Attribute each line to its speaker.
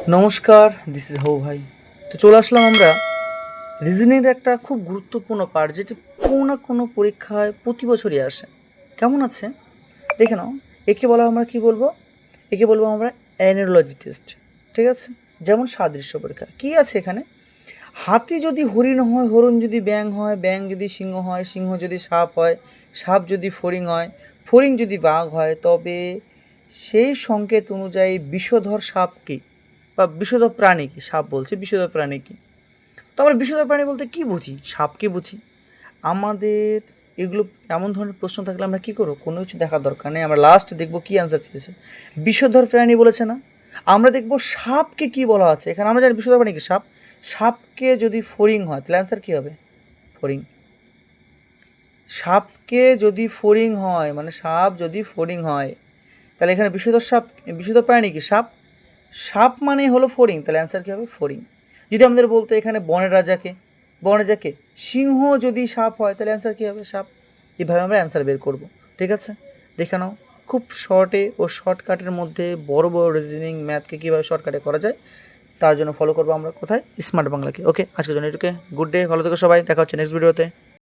Speaker 1: নমস্কার, this is হৌ ভাই। তো চলে আসলাম আমরা রিজনিংয়ের একটা খুব গুরুত্বপূর্ণ পার্ট, যেটি কোনো না কোনো পরীক্ষায় প্রতি বছরই আসে। কেমন আছে দেখে নাও। একে বলা আমরা কি বলবো? একে বলবো আমরা অ্যানালজি টেস্ট। ঠিক আছে, যেমন সাদৃশ্য পরীক্ষা। কি আছে এখানে? হাতি যদি হরিণ হয়, হরিণ যদি ব্যাঙ হয়, ব্যাঙ যদি সিংহ হয়, সিংহ যদি সাপ হয়, সাপ যদি ফড়িং হয়, ফড়িং যদি বাঘ হয়, তবে সেই সংকেত অনুযায়ী বিষধর সাপ কি বা বিষধর প্রাণী কি? সাপ বলছে, বিষধর প্রাণী কি? তো আমরা বিষধর প্রাণী বলতে কি বুঝি? সাপকে বুঝি। আমাদের এগুলো এমন ধরনের প্রশ্ন থাকলে আমরা কী করবো? কোনো কিছু দেখার দরকার নেই, আমরা লাস্ট দেখবো কী অ্যান্সার চেয়েছে। বিষধর প্রাণী বলেছে না, আমরা দেখবো সাপকে কি বলা আছে এখানে। আমরা জানি বিষধর প্রাণী কি? সাপ। সাপকে যদি ফড়িং হয় তাহলে অ্যান্সার কী হবে? ফড়িং। সাপকে যদি ফড়িং হয়, মানে সাপ যদি ফড়িং হয়, তাহলে এখানে বিষধর সাপ, বিষধর প্রাণী কি? সাপ। সাপ মানেই হলো ফড়িং, তাহলে অ্যান্সার কী হবে? ফড়িং। যদি আমাদের বলতে এখানে বনের রাজাকে, বনের রাজাকে সিংহ যদি সাপ হয়, তাহলে অ্যান্সার কী হবে? সাপ। এভাবে আমরা অ্যান্সার বের করব। ঠিক আছে, দেখে নাও। খুব শর্টে ও শর্টকাটের মধ্যে বড় বড় রিজনিং ম্যাথকে কীভাবে শর্টকাটে করা যায়, তার জন্য ফলো করবো আমরা কোথায়? স্মার্ট বাংলাকে। ওকে, আজকের জন্য এটুকু। গুড ডে, ভালো থেকো সবাই, দেখা হচ্ছে নেক্সট ভিডিওতে।